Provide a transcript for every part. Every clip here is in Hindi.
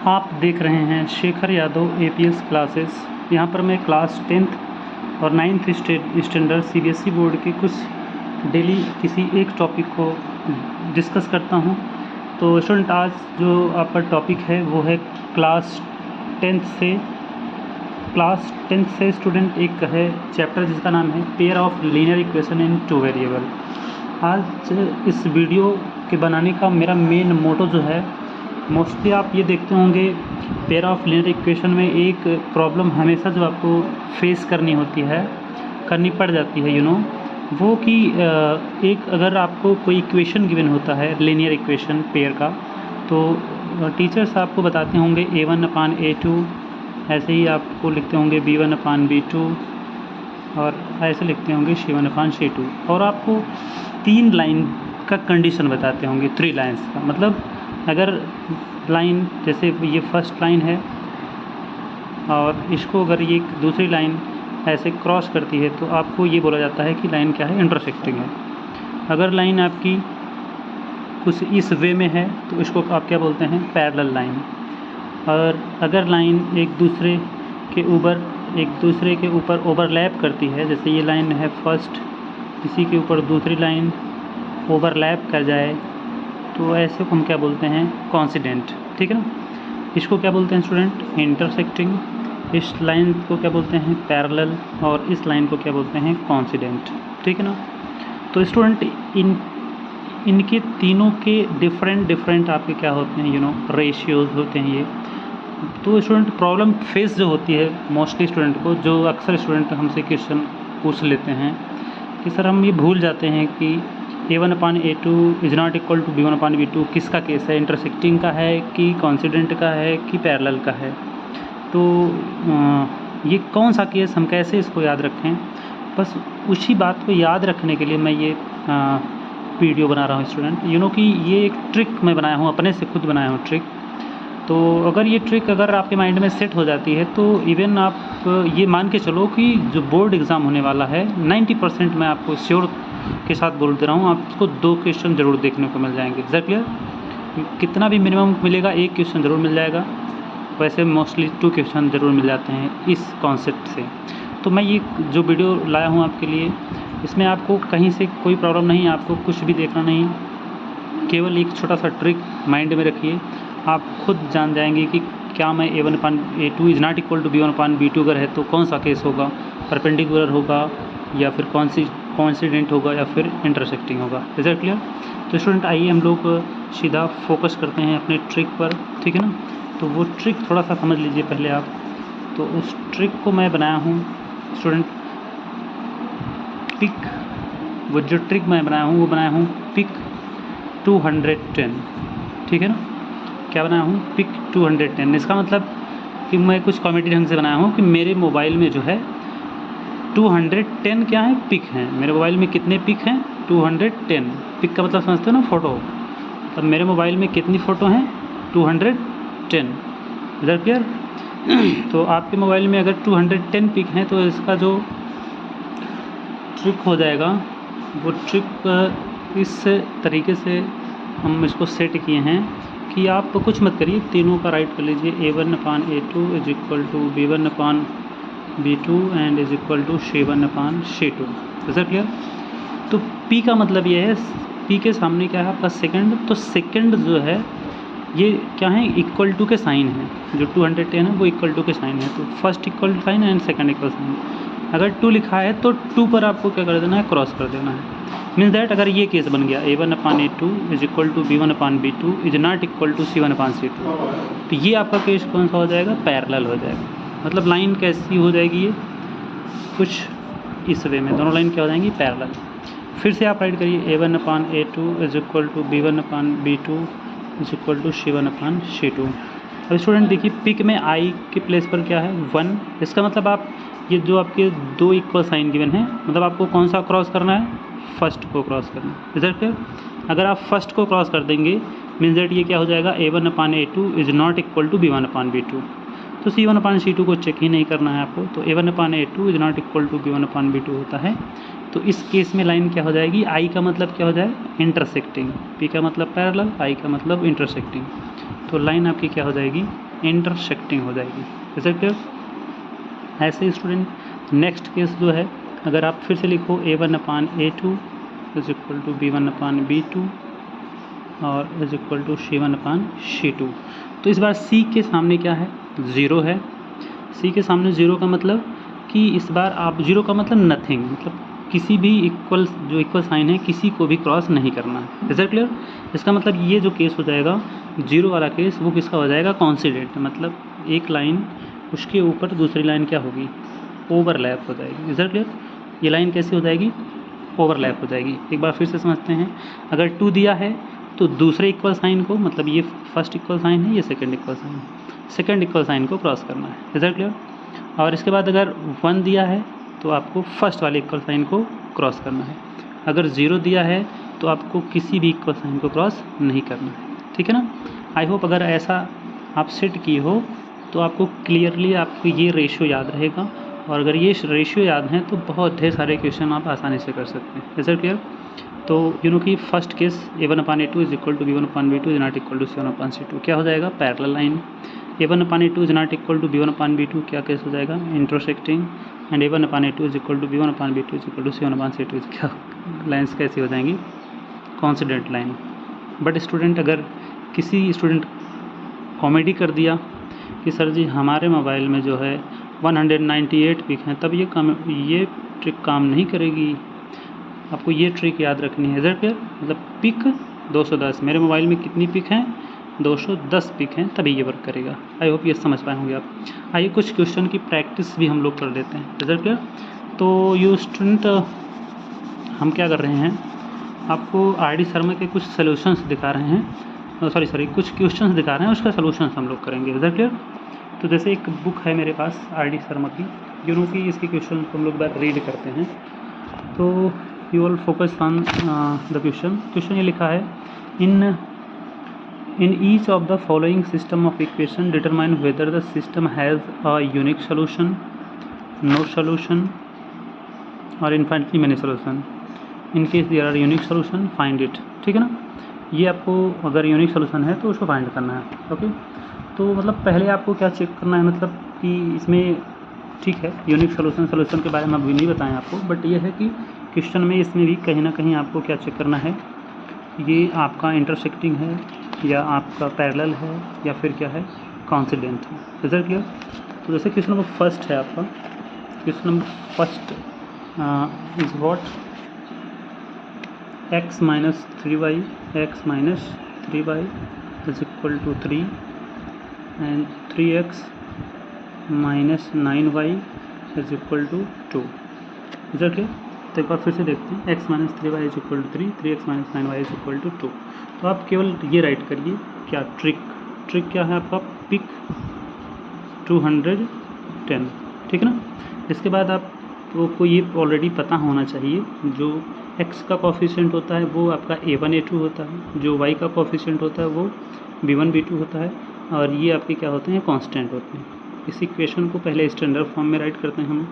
आप देख रहे हैं शेखर यादव एपीएस क्लासेस। यहाँ पर मैं क्लास 10th और 9th स्टैंडर्ड सीबीएसई बोर्ड के कुछ डेली किसी एक टॉपिक को डिस्कस करता हूँ। तो स्टूडेंट, आज जो आपका टॉपिक है वो है क्लास 10th से स्टूडेंट एक है चैप्टर जिसका नाम है pair of linear equation in two variable. आज इस वीडियो के बनाने का मेरा मेन मोटो जो है, मोस्टली आप ये देखते होंगे पेयर ऑफ लीनियर इक्वेशन में एक प्रॉब्लम हमेशा जो आपको फेस करनी पड़ जाती है वो कि एक अगर आपको कोई इक्वेशन गिवन होता है लीनियर इक्वेशन पेयर का, तो टीचर्स आपको बताते होंगे a1/a2, ऐसे ही आपको लिखते होंगे b1/b2 और ऐसे लिखते होंगे c1/c2, और आपको 3 लाइन का कंडीशन बताते होंगे, 3 लाइन्स का मतलब अगर लाइन जैसे ये फर्स्ट लाइन है और इसको अगर ये दूसरी लाइन ऐसे क्रॉस करती है तो आपको ये बोला जाता है कि लाइन क्या है, इंटरसेक्टिंग है। अगर लाइन आपकी कुछ इस वे में है तो इसको आप क्या बोलते हैं, पैरेलल लाइन। और अगर लाइन एक दूसरे के ऊपर ओवरलैप करती है, जैसे ये लाइन है फर्स्ट, इसी के ऊपर दूसरी लाइन ओवरलैप कर जाए, तो ऐसे को हम क्या बोलते हैं, कोइंसिडेंट। ठीक है ना। इसको क्या बोलते हैं स्टूडेंट, इंटरसेक्टिंग। इस लाइन को क्या बोलते हैं, पैरेलल, और इस लाइन को क्या बोलते हैं, कोइंसिडेंट। ठीक है ना। तो स्टूडेंट इनके तीनों के डिफरेंट आपके क्या होते हैं, रेशियोज़ होते हैं ये। तो स्टूडेंट प्रॉब्लम फेस जो होती है मोस्टली स्टूडेंट को, जो अक्सर स्टूडेंट हमसे क्वेश्चन पूछ लेते हैं कि सर हम ये भूल जाते हैं कि a1/a2 is not equal to b1/b2 किसका केस है, इंटरसेक्टिंग का है कि कोइंसिडेंट का है कि पैरेलल का है। तो ये कौन सा केस, हम कैसे इसको याद रखें, बस उसी बात को याद रखने के लिए मैं ये वीडियो बना रहा हूँ स्टूडेंट। कि ये एक ट्रिक मैं बनाया हूँ, अपने से खुद बनाया हूँ ट्रिक। तो अगर ये ट्रिक अगर आपके माइंड में सेट हो जाती है तो इवन आप ये मान के चलो कि जो बोर्ड एग्ज़ाम होने वाला है 90% मैं आपको श्योर के साथ बोल दे रहा हूँ, आपको 2 क्वेश्चन ज़रूर देखने को मिल जाएंगे। Is that clear? कितना भी मिनिमम मिलेगा, 1 क्वेश्चन ज़रूर मिल जाएगा। वैसे मोस्टली 2 क्वेश्चन ज़रूर मिल जाते हैं इस कॉन्सेप्ट से। तो मैं ये जो वीडियो लाया हूँ आपके लिए, इसमें आपको कहीं से कोई प्रॉब्लम नहीं, आपको कुछ भी देखना नहीं, केवल एक छोटा सा ट्रिक माइंड में रखिए, आप खुद जान जाएंगे कि क्या मैं a1/a2 is not equal to b1/b2 अगर है तो कौन सा केस होगा, परपेंडिकुलर होगा या फिर कोइंसिडेंट होगा या फिर इंटरसेक्टिंग होगा। Is that clear? तो स्टूडेंट आइए हम लोग सीधा फोकस करते हैं अपने ट्रिक पर। ठीक है ना। तो वो ट्रिक थोड़ा सा समझ लीजिए पहले आप। तो उस ट्रिक को मैं बनाया हूँ स्टूडेंट वो जो ट्रिक मैं बनाया हूँ वो बनाया हूँ पिक 210। ठीक है ना। क्या बनाया हूँ, पिक 210। इसका मतलब कि मैं कुछ कॉमेडी ढंग से बनाया हूँ कि मेरे मोबाइल में जो है 210 क्या है, पिक हैं। मेरे मोबाइल में कितने पिक हैं, 210। पिक का मतलब समझते हो ना, फ़ोटो। तब मेरे मोबाइल में कितनी फ़ोटो हैं, 210। इधर क्लियर? तो आपके मोबाइल में अगर 210 पिक हैं तो इसका जो ट्रिक हो जाएगा, वो ट्रिक इस तरीके से हम इसको सेट किए हैं कि आप कुछ मत करिए, तीनों का राइट कर लीजिए। a1/a2 is equal to b1/b2 and is equal to c1/c2। Is that clear? तो p का मतलब ये है, p के सामने क्या है आपका सेकंड। तो सेकंड जो है ये क्या है, इक्वल टू के साइन है। जो 210 है वो इक्वल टू के साइन है। तो first equal to sign and second equal sign. अगर 2 लिखा है तो 2 पर आपको क्या कर देना है, क्रॉस कर देना है। मीन्स दैट अगर ये केस बन गया a1/a2 is equal to b1/b2 is not equal to c1/c2, तो ये आपका केस कौन सा हो जाएगा, पैरेलल हो जाएगा। मतलब लाइन कैसी हो जाएगी, ये कुछ इस वे में, दोनों लाइन क्या हो जाएंगी, पैरेलल। फिर से आप राइट करिए a1/a2 is equal to b1/b2 is equal to c1/c2। अब स्टूडेंट देखिए, पिक में i के प्लेस पर क्या है, 1। इसका मतलब आप ये जो आपके 2 इक्वल साइन गिवन है, मतलब आपको कौन सा क्रॉस करना है, फर्स्ट को क्रॉस करना है। Is that clear? अगर आप फर्स्ट को क्रॉस कर देंगे मीन्स दैट ये क्या हो जाएगा, a1/a2 is not equal to b1/b2। तो c1/c2 को चेक ही नहीं करना है आपको। तो a1/a2 is not equal to b1/b2 होता है। तो इस केस में लाइन क्या हो जाएगी, i का मतलब क्या हो जाए, इंटरसेक्टिंग। p का मतलब पैरेलल, i का मतलब इंटरसेक्टिंग। तो लाइन आपकी क्या हो जाएगी, इंटरसेक्टिंग हो जाएगी। Is it clear? ऐसे ही स्टूडेंट नेक्स्ट केस जो है, अगर आप फिर से लिखो A1/A2 is equal to B1/B2 और इज इक्वल टू C1/C2, तो इस बार C के सामने क्या है? 0 है। C के सामने 0 का मतलब कि इस बार आप 0 का मतलब नथिंग, मतलब किसी भी इक्वल, जो इक्वल साइन है किसी को भी क्रॉस नहीं करना है। Is it clear? इसका मतलब ये जो केस हो जाएगा 0 वाला केस, वो किसका हो जाएगा? कॉन्सिडेंट, मतलब एक लाइन उसके ऊपर दूसरी लाइन क्या होगी? ओवरलैप हो जाएगी। Is it clear? ये लाइन कैसे हो जाएगी? ओवरलैप हो जाएगी। एक बार फिर से समझते हैं, अगर 2 दिया है तो दूसरे इक्वल साइन को, मतलब ये फर्स्ट इक्वल साइन है, ये second equal sign, second equal sign को क्रॉस करना है। Is it clear? और इसके बाद अगर 1 दिया है तो आपको फर्स्ट वाले इक्वल साइन को क्रॉस करना है। अगर 0 दिया है तो आपको किसी भी इक्वल साइन को क्रॉस नहीं करना है। ठीक है ना? आई होप अगर ऐसा आप सेट किए हो तो आपको क्लियरली आपको ये रेशियो याद रहेगा, और अगर ये रेशियो याद हैं तो बहुत ढेर सारे क्वेश्चन आप आसानी से कर सकते हैं। Is it clear? तो यू नो कि first case A1/A2 is equal to B1/B2 is not equal to C1/C2 क्या हो जाएगा? Parallel line. A1/A2 is not equal to B1/B2 क्या केस हो जाएगा? Intersecting. And A1/A2 is equal to B1/B2 is equal to C1/C2 क्या लाइन्स कैसी हो जाएंगी? Coincident line. बट स्टूडेंट, अगर किसी स्टूडेंट कॉमेडी कर दिया कि सर जी हमारे मोबाइल में जो है 198 पिक हैं, तब ये ट्रिक काम नहीं करेगी। आपको ये ट्रिक याद रखनी है। Is it clear? मतलब पिक 210, मेरे मोबाइल में कितनी पिक हैं? 210 पिक हैं, तभी ये वर्क करेगा। आई होप ये समझ पाए होंगे आप। आइए कुछ क्वेश्चन की प्रैक्टिस भी हम लोग कर लेते हैं। Is it clear? तो यू स्टूडेंट, हम क्या कर रहे हैं, आपको RD शर्मा के कुछ सोल्यूशंस दिखा रहे हैं, सॉरी कुछ क्वेश्चंस दिखा रहे हैं, उसका सोल्यूशंस हम लोग करेंगे। Is it clear? तो जैसे एक बुक है मेरे पास RD शर्मा की, यू नो कि इसके क्वेश्चन हम लोग बार रीड करते हैं। तो you will focus on the question ये लिखा है, in each of the following system of equation determine whether the system has a unique solution, no solution और infinitely many solution. In case there are unique solution find it. ठीक है ना? ये आपको अगर यूनिक सोल्यूशन है तो उसको फाइंड करना है। ओके, तो मतलब पहले आपको क्या चेक करना है, मतलब कि इसमें ठीक है यूनिक सोल्यूशन के बारे में अभी नहीं बताएं आपको, बट ये है कि क्वेश्चन में इसमें भी कहीं ना कहीं आपको क्या चेक करना है, ये आपका इंटरसेक्टिंग है या आपका पैरेलल है या फिर क्या है, कॉन्सिडेंट है। Is it clear? तो जैसे क्वेश्चन नंबर फर्स्ट है आपका, question number first is what x minus 3y is equal to 3 and 3x minus 9y is equal to 2। Is it clear? तो एक बार फिर से देखते हैं, x minus 3y is equal to 3, 3x minus 9y is equal to 2। तो आप केवल ये राइट करिए, क्या ट्रिक क्या है आपका? पिक 210। ठीक है ना? इसके बाद आपको ये ऑलरेडी पता होना चाहिए, जो x का कोफिशिएंट होता है वो आपका A1/A2 होता है, जो y का कोफिशिएंट होता है वो B1/B2 होता है, और ये आपके क्या होते हैं? कांस्टेंट होते हैं। इस इक्वेशन को पहले स्टैंडर्ड फॉर्म में राइट करते हैं हम।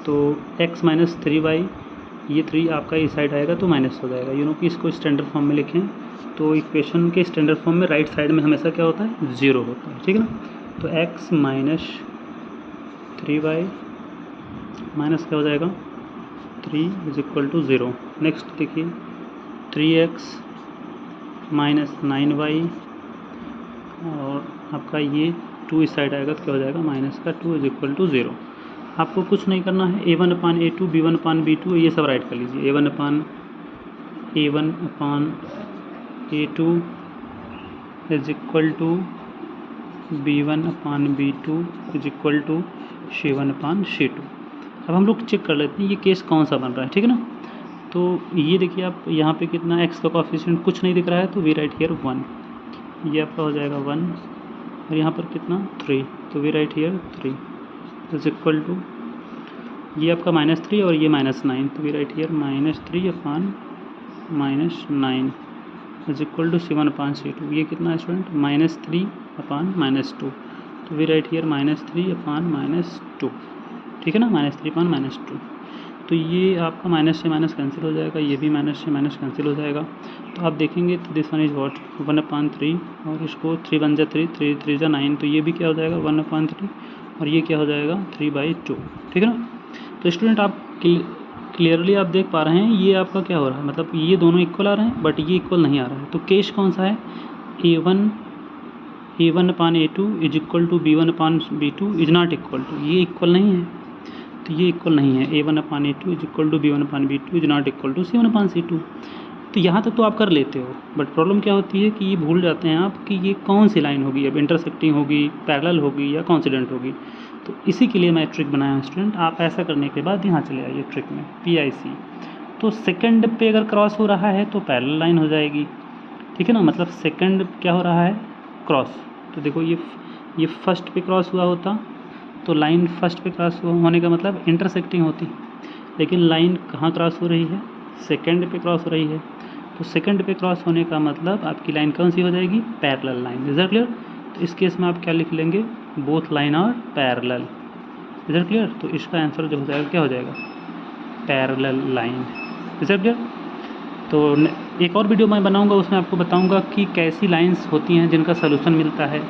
तो x minus 3y, ये 3 आपका इस साइड आएगा तो माइनस हो जाएगा। यू नो कि इसको स्टैंडर्ड फॉर्म में लिखें तो इक्वेशन के स्टैंडर्ड फॉर्म में राइट साइड में हमेशा क्या होता है? 0 होता है। ठीक है ना? तो x minus 3y माइनस क्या हो जाएगा? 3 इज इक्वल टू 0। नेक्स्ट देखिए 3x minus 9y, और आपका ये 2 इस साइड आएगा तो क्या हो जाएगा? माइनस का 2 इज इक्वल टू 0। आपको कुछ नहीं करना है, A1/A2 B1/B2 ये सब राइट कर लीजिए। A1/A2 is equal to B1/B2 is equal to C1/C2। अब हम लोग चेक कर लेते हैं ये केस कौन सा बन रहा है। ठीक है ना? तो ये देखिए आप यहाँ पे कितना x का कोफिशिएंट कुछ नहीं दिख रहा है, तो वी राइट हियर 1, ये आपका हो जाएगा 1, और यहाँ पर कितना 3, तो we write here 3 is equal to, ये आपका -3 और ये -9, तो we write here -3/-9 is equal to C1/C2। ये कितना है स्टूडेंट? -3/-2, तो वी राइट हियर -3/-2। ठीक है ना? -3/-2। तो ये आपका माइनस से माइनस कैंसिल हो जाएगा, ये भी माइनस से माइनस कैंसिल हो जाएगा। तो आप देखेंगे तो दिस वन इज़ वॉट 1/3, और इसको 3 1 जा 3, 3 3 जा 9, तो ये भी क्या हो जाएगा 1/3, और ये क्या हो जाएगा 3/2, ठीक है ना। तो स्टूडेंट आप क्लियरली आप देख पा रहे हैं ये आपका क्या हो रहा है, मतलब ये दोनों इक्वल आ रहे हैं बट ये इक्वल नहीं आ रहा है। तो केस कौन सा है, a1/a2 is equal to b1/b2 is not equal to, ये इक्वल नहीं है, तो ये इक्वल नहीं है। a1/a2 is equal to b1/b2 is not equal to c1/c2। तो यहाँ तक तो आप कर लेते हो, बट प्रॉब्लम क्या होती है कि ये भूल जाते हैं आप कि ये कौन सी लाइन होगी, अब इंटरसेक्टिंग होगी, पैरेलल होगी या कॉन्सिडेंट होगी। तो इसी के लिए मैं ट्रिक बनाया हूँ स्टूडेंट। आप ऐसा करने के बाद यहाँ चले आइए ट्रिक में PIC। तो सेकंड पे अगर क्रॉस हो रहा है तो पैरेलल लाइन हो जाएगी, ठीक है ना, मतलब सेकंड क्या हो रहा है क्रॉस। तो देखो ये फर्स्ट पे क्रॉस हुआ होता तो लाइन फर्स्ट पे क्रॉस होने का मतलब इंटरसेक्टिंग होती, लेकिन लाइन कहाँ क्रॉस हो रही है, सेकंड पे क्रॉस हो रही है। तो सेकंड पे क्रॉस होने का मतलब आपकी लाइन कौन सी हो जाएगी, parallel line. Is that clear. तो इस केस में आप क्या लिख लेंगे, बोथ लाइन और पैरेलल। Is that clear. तो इसका आंसर जो हो जाएगा क्या हो जाएगा, parallel line. Is that clear. तो एक और वीडियो मैं बनाऊंगा, उसमें आपको बताऊंगा कि कैसी लाइंस होती हैं जिनका सलूशन मिलता है,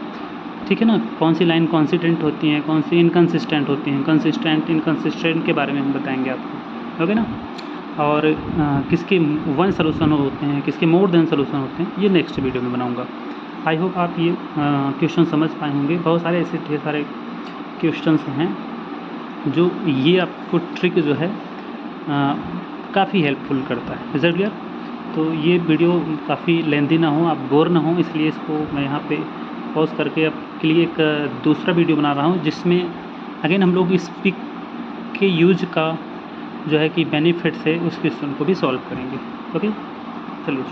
ठीक है ना, कौन सी लाइन कॉन्सिस्टेंट होती हैं, कौन सी इनकन्सिस्टेंट होती हैं, कंसिस्टेंट इनकन्सिस्टेंट के बारे में हम बताएंगे आपको, ओके ना। और किसके वन सलूशन होते हैं, किसके मोर देन सलूशन होते हैं, ये नेक्स्ट वीडियो में बनाऊंगा। आई होप आप ये क्वेश्चन समझ पाए होंगे। बहुत सारे ऐसे ढेर सारे क्वेश्चंस हैं जो ये आपको ट्रिक जो है काफ़ी हेल्पफुल करता है। Is that clear. तो ये वीडियो काफ़ी लेंथी ना हो, आप बोर ना हो, इसलिए इसको मैं यहाँ पे पॉज करके आपके लिए एक दूसरा वीडियो बना रहा हूँ, जिसमें अगेन हम लोग इस पिक के यूज का जो है कि बेनिफिट्स है उस क्वेश्चन को भी सॉल्व करेंगे। ओके, चलिए।